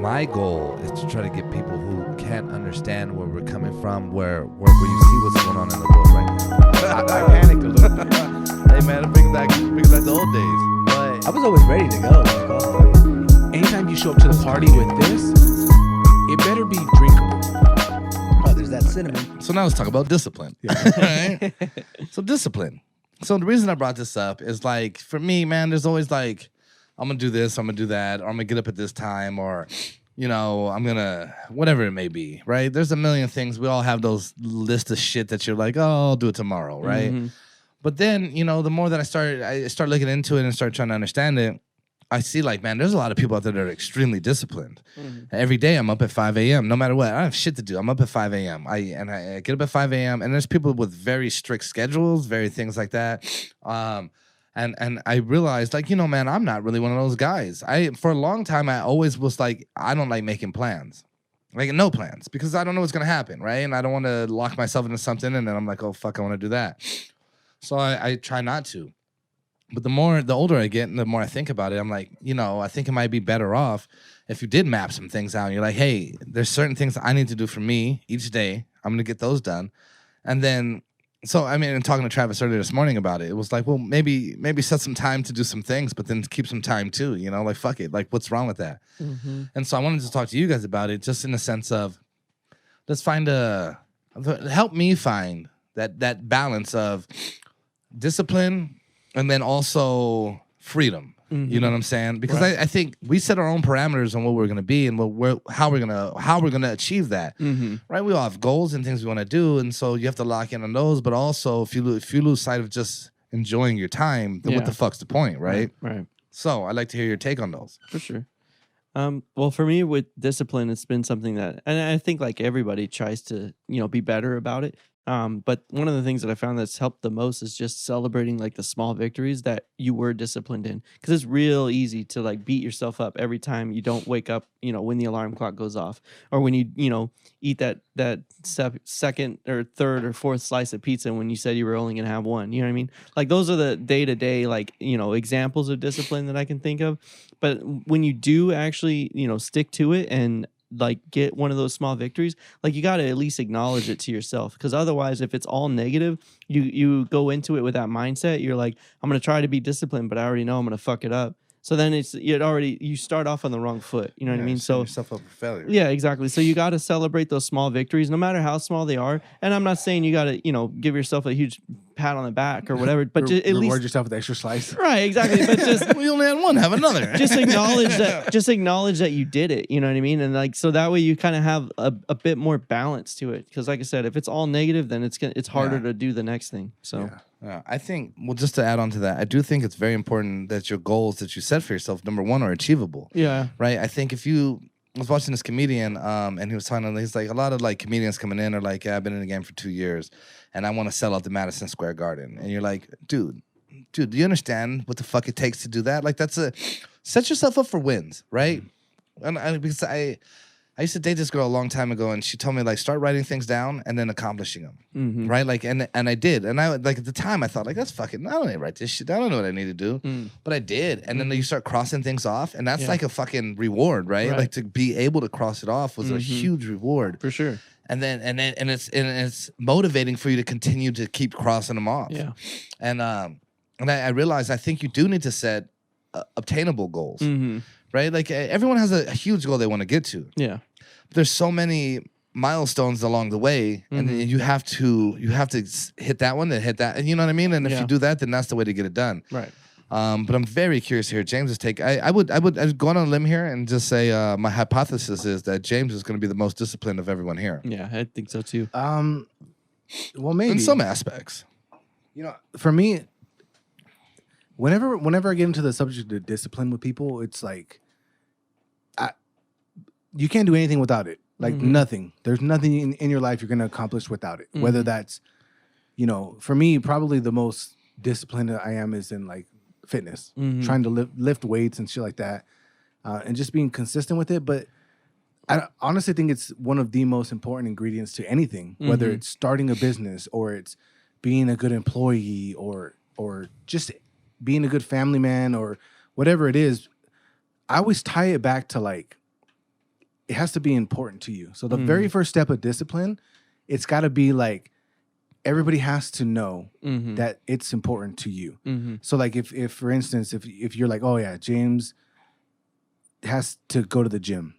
my goal is to try to get people who can't understand where we're coming from, where you see what's going on in the world right now. I panicked a little bit. Hey man, it brings back the old days. But I was always ready to go. Like, anytime you show up to the party with this, it better be drinkable. Oh, there's that cinnamon. So now let's talk about discipline. Right? So discipline. So the reason I brought this up is like, for me, man, there's always like, I'm going to do this, I'm going to do that, or I'm going to get up at this time, or, you know, I'm going to, whatever it may be, right? There's a million things. We all have those list of shit that you're like, oh, I'll do it tomorrow, right? Mm-hmm. But then, you know, the more that I start looking into it and start trying to understand it, I see like, man, there's a lot of people out there that are extremely disciplined. Mm-hmm. Every day I'm up at 5 a.m. No matter what. I have shit to do. I'm up at 5 a.m. I get up at 5 a.m. And there's people with very strict schedules, very things like that. And I realized, like, you know, man, I'm not really one of those guys. For a long time, I always was like, I don't like making plans. Like, no plans. Because I don't know what's going to happen, right? And I don't want to lock myself into something. And then I'm like, oh, fuck, I want to do that. So I try not to. But the older I get and the more I think about it, I'm like, you know, I think it might be better off if you did map some things out. And you're like, hey, there's certain things I need to do for me each day. I'm going to get those done. And then, so, I mean, and talking to Travis earlier this morning about it, it was like, well, maybe set some time to do some things, but then keep some time too, you know, like, fuck it. Like, what's wrong with that? Mm-hmm. And so I wanted to talk to you guys about it just in the sense of, let's help me find that balance of discipline and then also freedom. Mm-hmm. You know what I'm saying? Because right. I think we set our own parameters on what we're going to be and how we're going to achieve that. Mm-hmm. Right? We all have goals and things we want to do, and so you have to lock in on those. But also, if you lose sight of just enjoying your time, then what the fuck's the point, right? Right. So I'd like to hear your take on those. For sure. Well, for me with discipline, it's been something that, and I think like everybody tries to, you know, be better about it. But one of the things that I found that's helped the most is just celebrating like the small victories that you were disciplined in. Because it's real easy to like beat yourself up every time you don't wake up, you know, when the alarm clock goes off, or when you know, eat that second or third or fourth slice of pizza when you said you were only going to have one. You know what I mean? Like those are the day-to-day, like, you know, examples of discipline that I can think of. But when you do actually, you know, stick to it and like get one of those small victories, like you got to at least acknowledge it to yourself, because otherwise if it's all negative, you go into it with that mindset. You're like, I'm going to try to be disciplined, but I already know I'm going to fuck it up. So then you start off on the wrong foot. You know what I mean? So yourself up for failure. Yeah, exactly. So you got to celebrate those small victories, no matter how small they are. And I'm not saying you got to, you know, give yourself a huge pat on the back or whatever, but just at least reward yourself with an extra slice. Right, exactly. But just we only had one, have another. Just acknowledge that. Just acknowledge that you did it. You know what I mean? And like, so that way you kind of have a bit more balance to it. Because like I said, if it's all negative, then it's harder to do the next thing. So. Yeah, I think, well, just to add on to that, I do think it's very important that your goals that you set for yourself, number one, are achievable. Yeah. Right? I think I was watching this comedian, and he was talking, he's like, a lot of like comedians coming in are like, yeah, I've been in the game for 2 years, and I want to sell out the Madison Square Garden. And you're like, dude, do you understand what the fuck it takes to do that? Like, set yourself up for wins, right? And because I used to date this girl a long time ago, and she told me, like, start writing things down and then accomplishing them, mm-hmm. right? Like, and I did. And I, like, at the time, I thought, like, that's fucking, I don't need to write this shit. I don't know what I need to do. But I did. And then you start crossing things off, and that's like a fucking reward, right? Like, to be able to cross it off was a huge reward. For sure. And it's motivating for you to continue to keep crossing them off. Yeah. And I realized I think you do need to set obtainable goals. Mm-hmm. Right? Like everyone has a huge goal they want to get to. Yeah. But there's so many milestones along the way, and then you have to hit that one, then hit that, and you know what I mean? And if you do that, then that's the way to get it done. Right. But I'm very curious to hear James's take. I'd go on a limb here and just say my hypothesis is that James is going to be the most disciplined of everyone here. Yeah, I think so too. Well, maybe in some aspects. You know, for me, whenever I get into the subject of discipline with people, it's like you can't do anything without it. Like nothing. There's nothing in your life you're going to accomplish without it. Whether that's, you know, for me, probably the most disciplined I am is in like fitness, trying to lift weights and shit like that, and just being consistent with it. But I honestly think it's one of the most important ingredients to anything, whether it's starting a business or it's being a good employee or just being a good family man or whatever it is. I always tie it back to like it has to be important to you. So the very first step of discipline, it's got to be like everybody has to know that it's important to you. So like if for instance, if you're like, oh yeah, James has to go to the gym,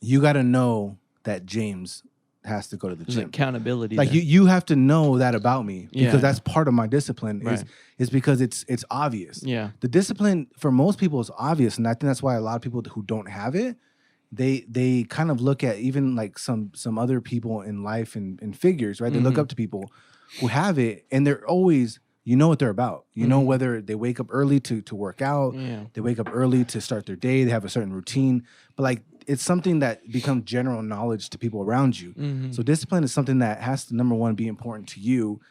you got to know that James has to go to the There's gym. accountability. Like there. you have to know that about me because Yeah. that's part of my discipline Right. is because it's obvious. Yeah. The discipline for most people is obvious, and I think that's why a lot of people who don't have it, they kind of look at even like some other people in life and figures, right? They look up to people who have it, and they're always, you know what they're about. You know whether they wake up early to work out, Yeah. they wake up early to start their day, they have a certain routine, but like it's something that becomes general knowledge to people around you. So discipline is something that has to, number one, be important to you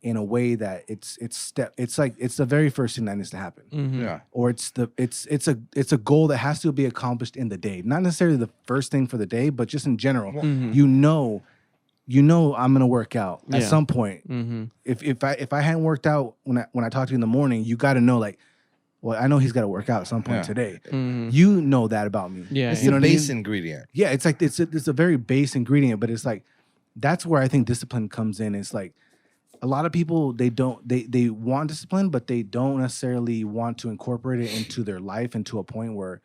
in a way that it's the very first thing that needs to happen. Yeah. Or it's a goal that has to be accomplished in the day. Not necessarily the first thing for the day, but just in general. You know I'm gonna work out at Yeah. some point. If I hadn't worked out when I talked to you in the morning, you gotta know like, well, I know he's gotta work out at some point Yeah. today. You know that about me. Yeah. It's You know the what I mean? base ingredient. Yeah, it's like it's a very base ingredient, but it's like that's where I think discipline comes in. It's like a lot of people they want discipline, but they don't necessarily want to incorporate it into their life and to a point where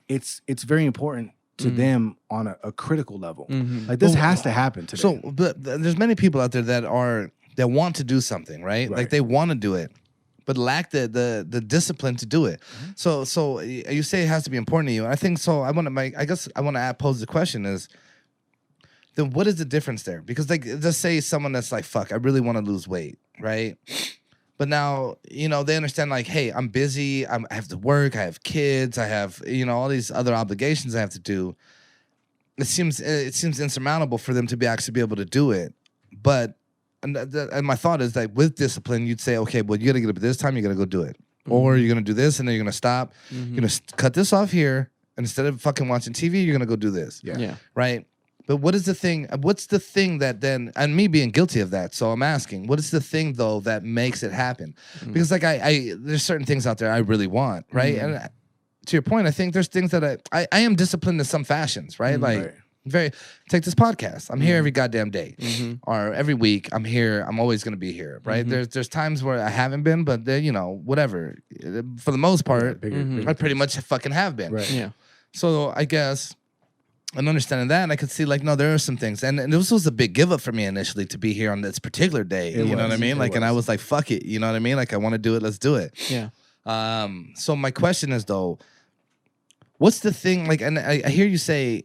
it's very important to them on a critical level. Like this has to happen today. So, but there's many people out there that want to do something, right? Like Right. they want to do it, but lack the discipline to do it. So you say it has to be important to you. I think so. I guess I want to pose the question is, then what is the difference there? Because like, let's say someone that's like, fuck, I really want to lose weight, right? But now, they understand like, hey, I'm busy. I have to work. I have kids. I have, all these other obligations I have to do. It seems insurmountable for them to actually be able to do it. But and my thought is that with discipline, you'd say, okay, well, you got to get up at this time. You got to go do it, or you're gonna do this, and then you're gonna stop. You're gonna cut this off here, and instead of fucking watching TV, you're gonna go do this. Yeah. Right. But what is the thing? What's the thing that then, and me being guilty of that? So I'm asking, what is the thing though that makes it happen? Because like there's certain things out there I really want, right? And to your point, I think there's things that I am disciplined in some fashions, right? Like take this podcast. I'm here every goddamn day, or every week. I'm here. I'm always gonna be here, right? There's times where I haven't been, but whatever. For the most part, I pretty much fucking have been. Right. Yeah. So I guess. And understanding that, and I could see like, no, there are some things, and this was a big give up for me initially to be here on this particular day. It You know was. what I mean? It Like, and I was. was like, fuck it. You know what I mean? Like, I want to do it. Let's do it. Yeah. So my question is though, what's the thing? Like, and I hear you say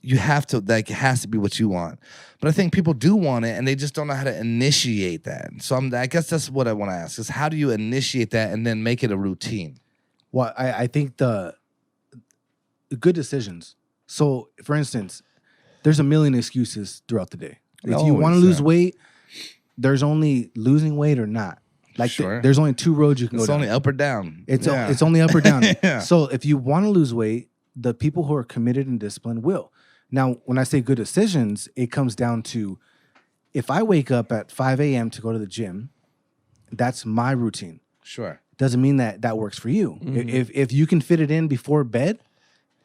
you have to, like, it has to be what you want, but I think people do want it, and they just don't know how to initiate that. So I guess that's what I want to ask: is how do you initiate that and then make it a routine? Well, I think the good decisions. So, for instance, there's a million excuses throughout the day. If you want to Always, lose yeah. weight, there's only losing weight or not. Like Sure. there's only two roads you can It's go down. only up or down. It's Yeah. it's only up or down. Yeah. So if you want to lose weight, the people who are committed and disciplined will. Now, when I say good decisions, it comes down to if I wake up at 5 a.m. to go to the gym, that's my routine. Sure. Doesn't mean that works for you. If you can fit it in before bed,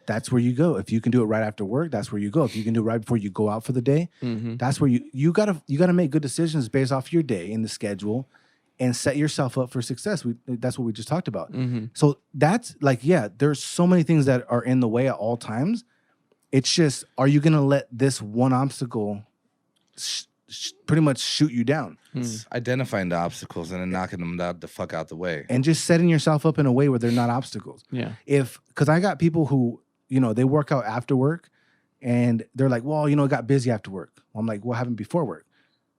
that's where you go. If you can do it right after work, that's where you go. If you can do it right before you go out for the day, that's where you gotta make good decisions based off your day and the schedule, and set yourself up for success. That's what we just talked about. So that's like, yeah, there's so many things that are in the way at all times. It's just, are you gonna let this one obstacle pretty much shoot you down? It's identifying the obstacles and then knocking them the fuck out the way. And just setting yourself up in a way where they're not obstacles. Yeah. Because I got people who, they work out after work and they're like, well, it got busy after work. Well, I'm like, what happened before work?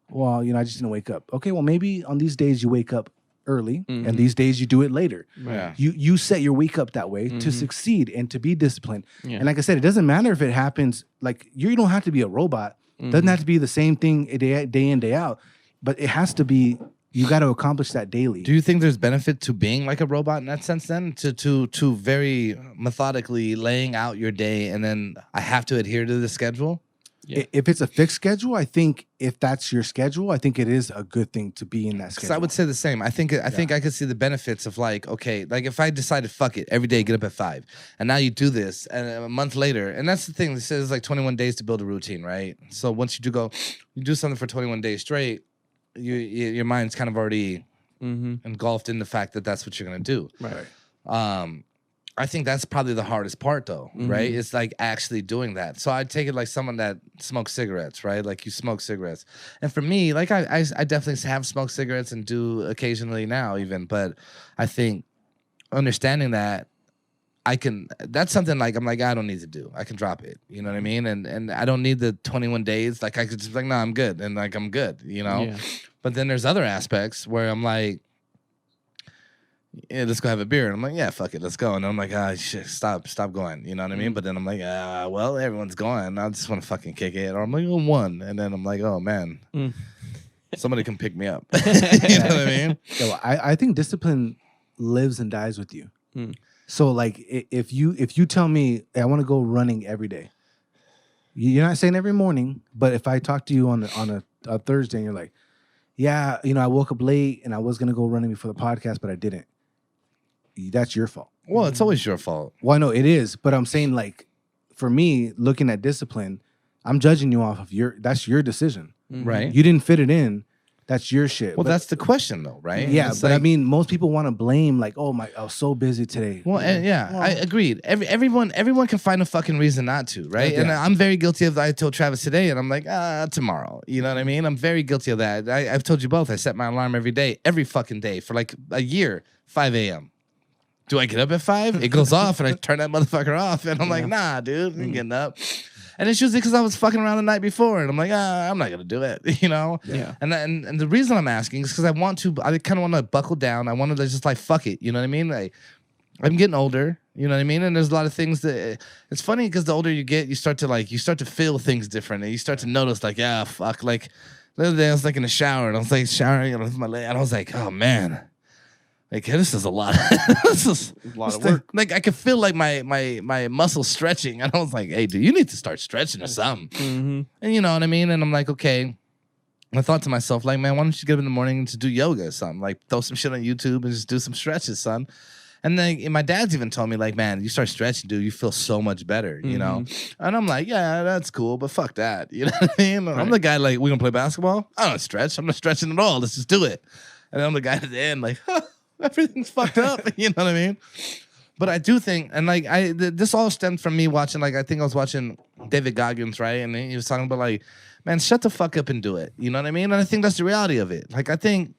Well, I just didn't wake up. Okay, well, maybe on these days you wake up early and these days you do it later. Yeah. You set your week up that way to succeed and to be disciplined. Yeah. And like I said, it doesn't matter if it happens, like you don't have to be a robot. Doesn't have to be the same thing day in, day out, but it has to be, you got to accomplish that daily. Do you think there's benefit to being like a robot in that sense then? To very methodically laying out your day and then I have to adhere to the schedule? Yeah. If it's a fixed schedule, I think if that's your schedule, I think it is a good thing to be in that Because schedule. I would say the same. I think I could see the benefits of like, okay, like if I decided fuck it every day, get up at 5, and now you do this, and a month later, and that's the thing. It says like 21 days to build a routine, right? So once you do something for 21 days straight, your mind's kind of already engulfed in the fact that that's what you're gonna do. Right. I think that's probably the hardest part, though, right? It's like actually doing that. So I take it like someone that smokes cigarettes, right? Like you smoke cigarettes, and for me, like I definitely have smoked cigarettes and do occasionally now, even. But I think understanding that that's something like I'm like I don't need to do. I can drop it. You know what I mean? And I don't need the 21 days. Like I could just be like, no, I'm good, and like I'm good. You know. Yeah. But then there's other aspects where I'm like, yeah, let's go have a beer. And I'm like, yeah, fuck it, let's go. And I'm like, shit, stop going. You know what I mean? But then I'm like, well, everyone's going. I just want to fucking kick it. Or I'm like, one. And then I'm like, oh man, somebody can pick me up. You know what I mean? Yo, I think discipline lives and dies with you. So like if you tell me, hey, I want to go running every day, you're not saying every morning, but if I talk to you on a Thursday and you're like, yeah, I woke up late and I was gonna go running before the podcast, but I didn't. That's your fault. Well, it's always your fault. Well, I know it is, but I'm saying like, for me, looking at discipline, I'm judging you off of that's your decision. Right. You didn't fit it in. That's your shit. Well, But- that's the question, though, right? yeah, It's but I like- mean, most people want to blame like, oh my, I was so busy today. Well, and I agreed. Everyone can find a fucking reason not to, right? Yeah. And I'm very guilty of that. I told Travis today, and I'm like, tomorrow. You know what I mean? I'm very guilty of that. I've told you both. I set my alarm every fucking day for like a year, 5 a.m. Do I get up at 5? It goes off, and I turn that motherfucker off, and I'm like, nah, dude, I'm getting up. And it's usually because I was fucking around the night before, and I'm like, I'm not gonna do it, you know. Yeah. And the reason I'm asking is because I kind of want to buckle down. I want to just like fuck it, you know what I mean? Like I'm getting older, you know what I mean? And there's a lot of things that it's funny because the older you get, you start to feel things different, and you start to notice like, fuck. Like the other day I was like in the shower, and I was like showering, with my leg, and I was like, oh man. Like this is a lot. This is A lot of work. Like I could feel like my muscles stretching, and I was like, "Hey, dude, you need to start stretching or something." And you know what I mean? And I'm like, okay. And I thought to myself, like, man, why don't you get up in the morning to do yoga or something? Like throw some shit on YouTube and just do some stretches, son. And then and my dad's even told me, like, man, you start stretching, dude, you feel so much better, you know? And I'm like, yeah, that's cool, but fuck that. You know what I mean? I'm the guy like, we gonna play basketball? I don't stretch. I'm not stretching at all. Let's just do it. And I'm the guy at the end, like, everything's fucked up. You know what I mean? But I do think, and like this all stemmed from me watching, like I think I was watching David Goggins, right? And he was talking about like, man, shut the fuck up and do it. You know what I mean? And I think that's the reality of it. Like I think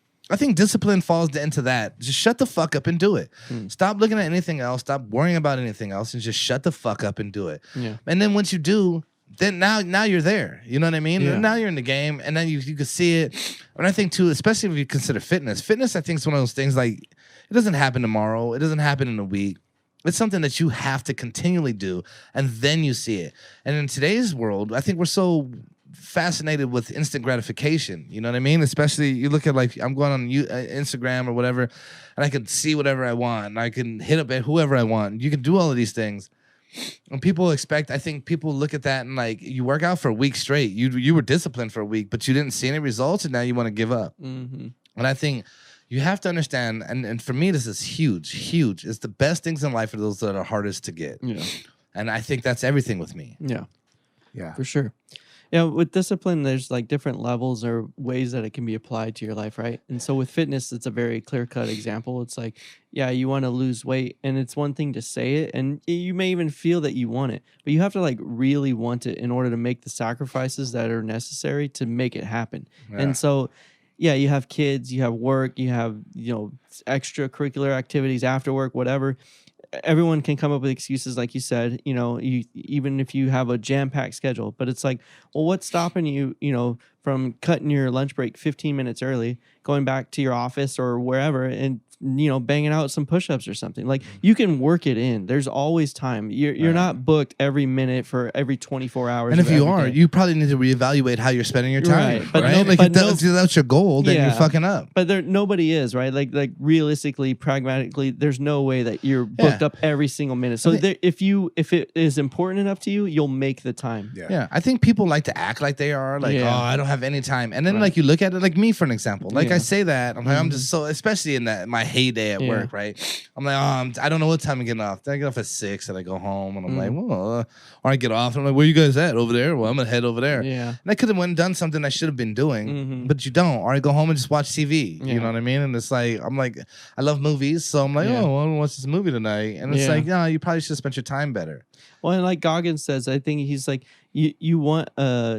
discipline falls into that. Just shut the fuck up and do it. Stop looking at anything else. Stop worrying about anything else, and just shut the fuck up and do it. Yeah. And then once you do, then now you're there. You know what I mean? Yeah. Now you're in the game, and then you can see it. And I think too, especially if you consider fitness. Fitness, I think, is one of those things like it doesn't happen tomorrow. It doesn't happen in a week. It's something that you have to continually do, and then you see it. And in today's world, I think we're so fascinated with instant gratification. You know what I mean? Especially you look at like I'm going on Instagram or whatever, and I can see whatever I want. And I can hit up at whoever I want. You can do all of these things. And people expect, I think people look at that and like you work out for a week straight. You were disciplined for a week, but you didn't see any results, and now you want to give up. And I think you have to understand, and for me, this is huge. It's the best things in life are those that are hardest to get. Yeah. And I think that's everything with me. Yeah. Yeah. For sure. Yeah, with discipline, there's like different levels or ways that it can be applied to your life, right? And so with fitness, it's a very clear-cut example. It's like, yeah, you want to lose weight, and it's one thing to say it, and you may even feel that you want it, but you have to like really want it in order to make the sacrifices that are necessary to make it happen. Yeah. And so, yeah, you have kids, you have work, you have, extracurricular activities after work, whatever. Everyone can come up with excuses, like you said, even if you have a jam-packed schedule, but it's like, well, what's stopping you, from cutting your lunch break 15 minutes early, going back to your office or wherever and banging out some push-ups or something. Like you can work it in. There's always time. You're not booked every minute for every 24 hours. And if you every are, day. you probably need to reevaluate how you're spending your time. Right. But Right? no- Like but if that's your goal, then you're fucking up. But nobody is, right? Like realistically, pragmatically, there's no way that you're booked up every single minute. So if it is important enough to you, you'll make the time. Yeah, I think people like to act like they are like, Yeah. oh, I don't have any time, and then like you look at it, like me for an example, like I Yeah. say that I'm like I'm just so, especially in my heyday at Yeah. work, right? I'm like, I don't know what time I'm getting off. Then I get off at 6 and I go home and I'm like, well, or I get off and I'm like, where you guys at over there? Well, I'm gonna head over there. Yeah. And I could have went and done something I should have been doing, but you don't. Or I go home and just watch TV. You Yeah. know what I mean? And it's like I'm like, I love movies, so I'm like, Yeah. oh, I want to watch this movie tonight, and it's Yeah. like, no, you probably should have spent your time better. Well, and like Goggins says, I think he's like you want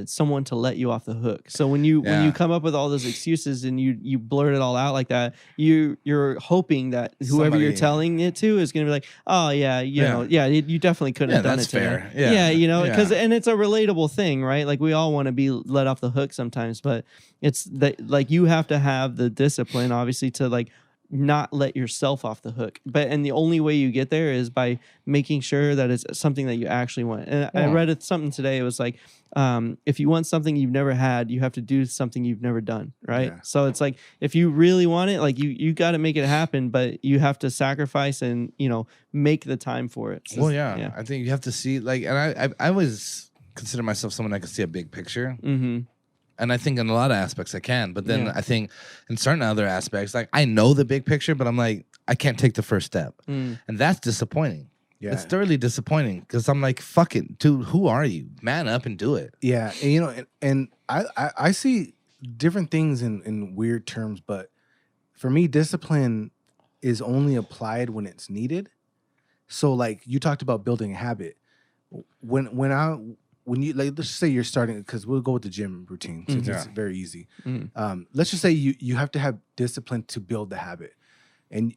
someone to let you off the hook. So when you come up with all those excuses and you blurt it all out like that, you're hoping that whoever you're Somebody- telling it to is going to be like, oh yeah, you definitely couldn't have done that's it today. fair. Yeah. because Yeah. and it's a relatable thing, right? Like we all want to be let off the hook sometimes, but it's that like you have to have the discipline, obviously, to like not let yourself off the hook. And the only way you get there is by making sure that it's something that you actually want. And I read something today. It was like, if you want something you've never had, you have to do something you've never done. Right. Yeah. So it's like, if you really want it, like you got to make it happen, but you have to sacrifice and, make the time for it. So, Well, yeah, I think you have to see like, and I always consider myself someone that can see a big picture. Mm-hmm. And I think in a lot of aspects I can, but then Yeah. I think in certain other aspects, like I know the big picture, but I'm like, I can't take the first step. And that's disappointing. Yeah. It's thoroughly disappointing because I'm like, fuck it, dude, who are you? Man up and do it. Yeah, and I see different things in weird terms, but for me, discipline is only applied when it's needed. So, like you talked about building a habit. When you like, let's just say you're starting, because we'll go with the gym routine since it's very easy. Let's just say you have to have discipline to build the habit, and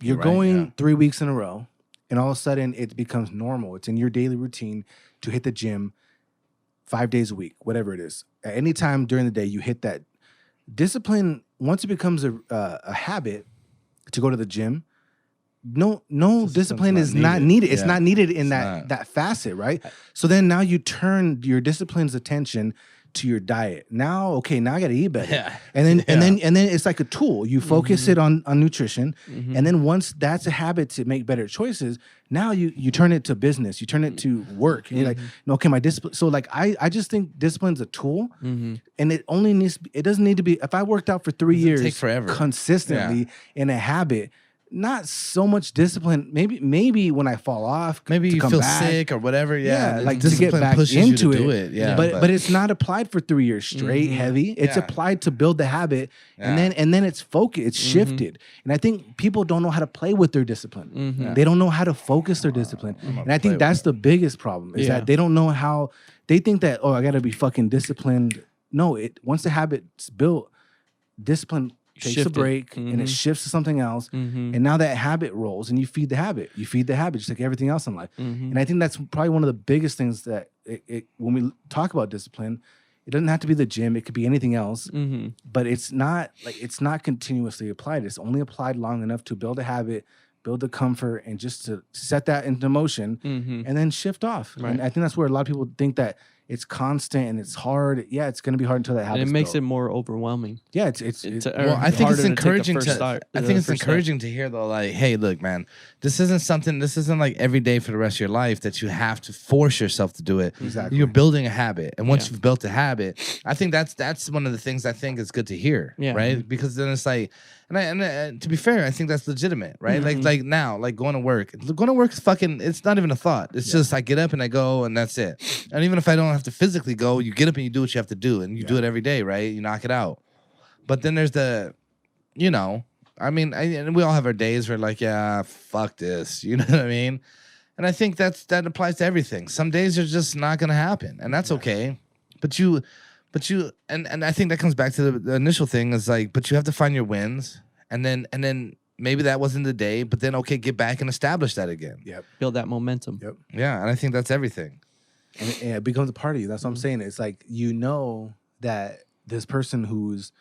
you're Right, going 3 weeks in a row, and all of a sudden it becomes normal. It's in your daily routine to hit the gym 5 days a week, whatever it is. At any time during the day, you hit that discipline. Once it becomes a habit to go to the gym, no discipline is not needed. It's Yeah. not needed in not. that facet, right? So then now you turn your discipline's attention to your diet. Now I got to eat better. Yeah. And then it's like a tool. You focus it on nutrition, Mm-hmm. and then once that's a habit to make better choices, now you turn it to business. You turn it to work. And you're like, no, okay, my discipline. So like I just think discipline's a tool, and it only needs. It doesn't need to be. If I worked out for 3 years take forever. consistently in a habit, not so much discipline. Maybe when I fall off, Maybe to you come feel back. sick or whatever. Yeah, like to get discipline back pushes into you to it. do it. Yeah, but it's not applied for 3 years straight, heavy. It's Yeah. applied to build the habit, Yeah. and then it's focused. It's shifted. And I think people don't know how to play with their discipline. They don't know how to focus their discipline, and I think that's the biggest problem. Is Yeah. that they don't know how. They think that I got to be fucking disciplined. No, once the habit's built, discipline takes Shift a it. break and it shifts to something else. And now that habit rolls and you feed the habit. You feed the habit just like everything else in life. And I think that's probably one of the biggest things that when we talk about discipline, it doesn't have to be the gym. It could be anything else, but it's not continuously applied. It's only applied long enough to build a habit, build the comfort, and just to set that into motion and then shift off. Right. And I think that's where a lot of people think that it's constant and it's hard. Yeah, it's going to be hard until that And habit. it makes it more overwhelming. Yeah, it's Well, I think it's encouraging I to encouraging to hear though, like, hey, look, man, this isn't like every day for the rest of your life that you have to force yourself to do it. Exactly. You're building a habit, and once Yeah. you've built a habit, I think that's one of the things I think is good to hear, Yeah. right? Because then it's like, and to be fair, I think that's legitimate, right? Like now, like going to work is fucking. It's not even a thought. It's just I get up and I go, and that's it. And even if I don't have to physically go, you get up and you do what you have to do, and you do it every day, right? You knock it out. But then there's and we all have our days where like, yeah, fuck this, you know what I mean? And I think that applies to everything. Some days are just not gonna happen, and that's okay. But you, and I think that comes back to the initial thing is like, but you have to find your wins, and then maybe that wasn't the day, but then okay, get back and establish that again. Yep. build that momentum. Yep. Yeah, and I think that's everything. And it becomes a part of you. That's what I'm saying. It's like, that this person who's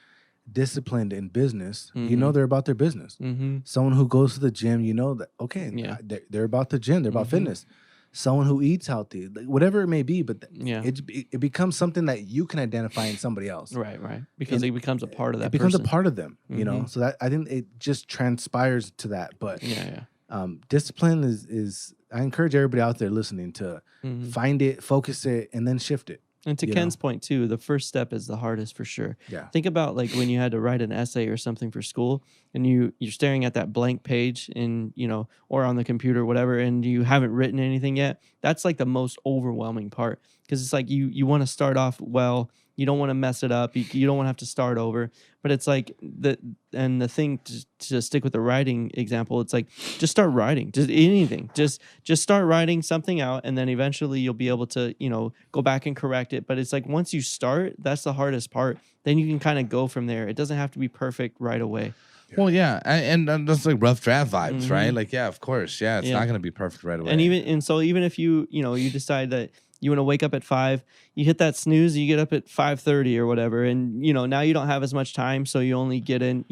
disciplined in business, you know they're about their business. Someone who goes to the gym, you know that okay, they're about the gym, they're about fitness. Someone who eats healthy, like, whatever it may be, but it becomes something that you can identify in somebody else. Right, because it becomes a part of that. It becomes person. a part of them, you know. So that I think it just transpires to that. But discipline is I encourage everybody out there listening to find it, focus it, and then shift it. And to Ken's point too, the first step is the hardest for sure. Yeah. Think about like when you had to write an essay or something for school, and you're staring at that blank page in, you know, or on the computer, whatever, and you haven't written anything yet. That's like the most overwhelming part, because it's like you want to start off well. You don't want to mess it up. You don't want to have to start over. But it's like the thing to stick with the writing example, it's like just start writing, just anything. Just start writing something out, and then eventually you'll be able to, you know, go back and correct it. But it's like once you start, that's the hardest part. Then you can kind of go from there. It doesn't have to be perfect right away. Well, yeah, and that's like rough draft vibes, right? Like, yeah, of course, yeah, it's not gonna be perfect right away. And so even if you decide that you want to wake up at 5, you hit that snooze, you get up at 5:30 or whatever, and you know now you don't have as much time, so you only get in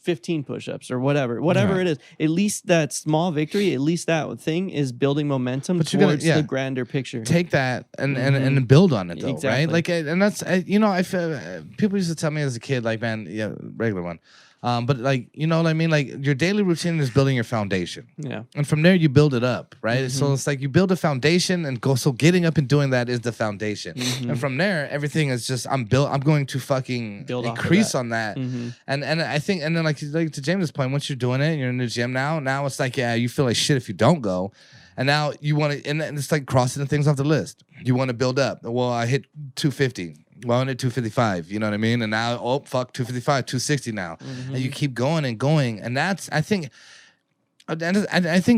15 push-ups or whatever it is. At least that small victory, at least that thing is building momentum towards the grander picture. Take that and build on it though, exactly. right? Like, and that's I feel people used to tell me as a kid, like, man, yeah, regular one. But like, you know what I mean? Like your daily routine is building your foundation. Yeah. And from there you build it up, right? So it's like you build a foundation and go. So getting up and doing that is the foundation. And from there, everything is just, I'm going to fucking increase on that. And I think, and then like to James' point, once you're doing it, you're in the gym now it's like, yeah, you feel like shit if you don't go. And now you want to, and it's like crossing the things off the list. You want to build up. Well, I hit 250. Well, I'm at 255, you know what I mean? And now, 255, 260 now. And you keep going and going. And that's, I think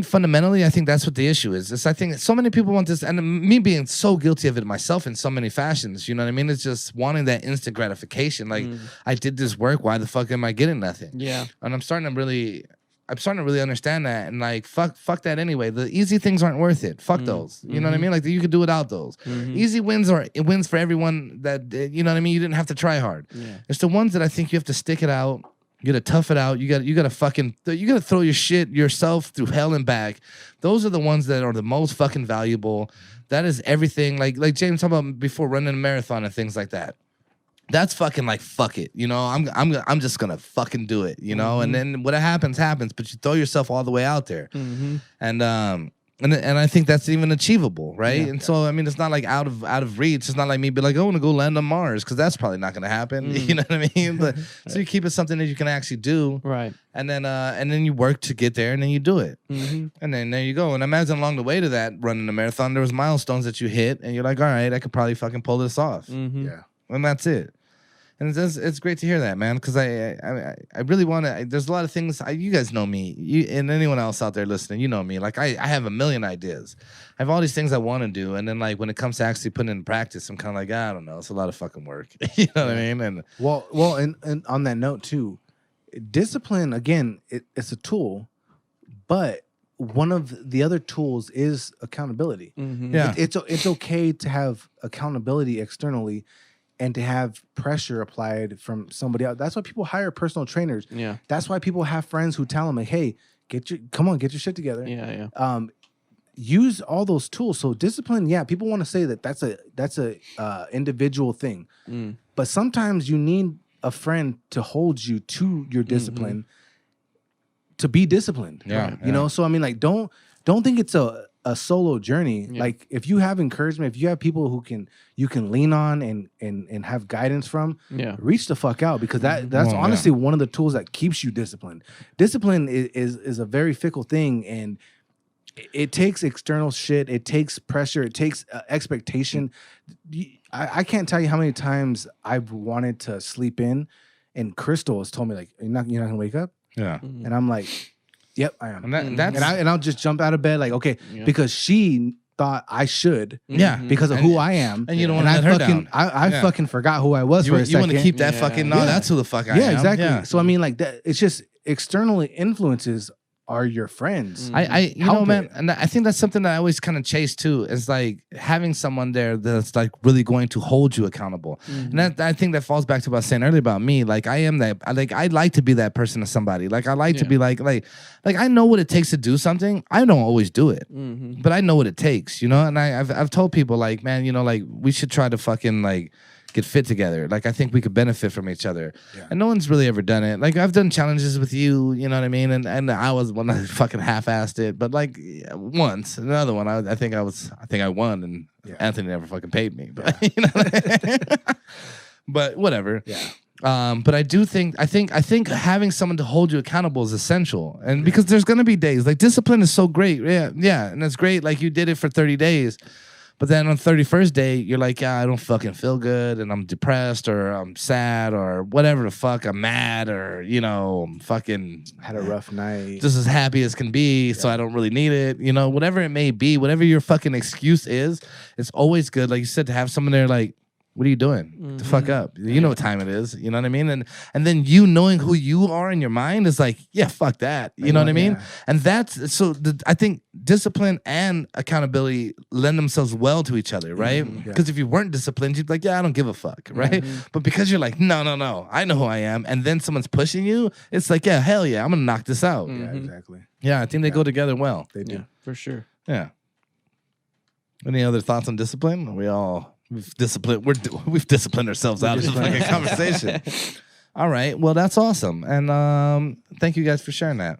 fundamentally, I think that's what the issue is. I think so many people want this, and me being so guilty of it myself in so many fashions, you know what I mean? It's just wanting that instant gratification. Like, I did this work, why the fuck am I getting nothing? Yeah. And I'm starting to really understand that, and like fuck that anyway. The easy things aren't worth it. Fuck those. You know what I mean? Like you could do without those. Easy wins are wins for everyone that you know what I mean. You didn't have to try hard. Yeah. It's the ones that I think you have to stick it out. You gotta tough it out. You gotta throw your shit yourself through hell and back. Those are the ones that are the most fucking valuable. That is everything. Like James talked about before, running a marathon and things like that. That's fucking like fuck it, you know. I'm just gonna fucking do it, you know. And then what happens, but you throw yourself all the way out there, and I think that's even achievable, right? Yeah, and so I mean, it's not like out of reach. It's not like me be like, I want to go land on Mars, because that's probably not gonna happen. You know what I mean? But so you keep it something that you can actually do, right? And then you work to get there, and then you do it, and then there you go. And imagine along the way to that running a marathon, there was milestones that you hit, and you're like, all right, I could probably fucking pull this off. Yeah. And that's it. And it's great to hear that, man, because I really want to. There's a lot of things. You guys know me. You and anyone else out there listening, you know me. Like I have a million ideas. I have all these things I want to do, and then like when it comes to actually putting it in practice, I'm kind of like, I don't know. It's a lot of fucking work. You know what I mean? And well, and on that note too, discipline again, it's a tool, but one of the other tools is accountability. Yeah, it's okay to have accountability externally, and to have pressure applied from somebody else. That's why people hire personal trainers. Yeah. That's why people have friends who tell them like, hey, get your shit together. Yeah. Use all those tools. So discipline, yeah, people want to say that that's a individual thing. But sometimes you need a friend to hold you to your discipline to be disciplined. Yeah. You know, so I mean, like don't think it's a solo journey. Like if you have encouragement, if you have people who you can lean on and have guidance from, reach the fuck out, because that's honestly one of the tools that keeps you disciplined. Discipline is a very fickle thing, and it takes external shit, it takes pressure, it takes expectation. I can't tell you how many times I've wanted to sleep in, and Crystal has told me like, you're not gonna wake up. Yeah. And I'm like, yep, I am. And I'll just jump out of bed like, okay, because she thought I should, because of who I am, and you don't want to let her down. I fucking forgot who I was for a second. You want to keep that fucking that's who the fuck I am. Yeah, exactly. So I mean, like that, it's just external influences are your friends. You know, Help man, it. and I think that's something that I always kind of chase too. Is like having someone there that's like really going to hold you accountable. And that, I think that falls back to what I was saying earlier about me. Like I am that. I like to be that person to somebody. Like I like to be like I know what it takes to do something. I don't always do it, but I know what it takes. You know, and I've told people like, man, you know, like we should try to fucking like get fit together. Like I think we could benefit from each other. And no one's really ever done it. Like I've done challenges with you, you know what I mean? And I was one that fucking half-assed it, but like once. Another one, I think I won, and Anthony never fucking paid me. But you know, but whatever. Yeah. But I think having someone to hold you accountable is essential, and because there's gonna be days like discipline is so great, and that's great. Like you did it for 30 days, but then on 31st day you're like, yeah, I don't fucking feel good, and I'm depressed or I'm sad or whatever the fuck, I'm mad or you know, fucking Had a rough night. just as happy as can be, so I don't really need it. You know, whatever it may be, whatever your fucking excuse is, it's always good, like you said, to have someone there like, what are you doing? The fuck up. You know what time it is. You know what I mean? And then you knowing who you are in your mind is like, yeah, fuck that. You know what I mean? And that's so I think discipline and accountability lend themselves well to each other, right? Because if you weren't disciplined, you'd be like, yeah, I don't give a fuck, right? But because you're like, no, I know who I am, and then someone's pushing you, it's like, yeah, hell yeah, I'm gonna knock this out. Yeah, exactly. Yeah, I think they go together well. They do. Yeah, for sure. Yeah. Any other thoughts on discipline? We've disciplined ourselves out of this fucking conversation. All right. Well, that's awesome. And thank you guys for sharing that.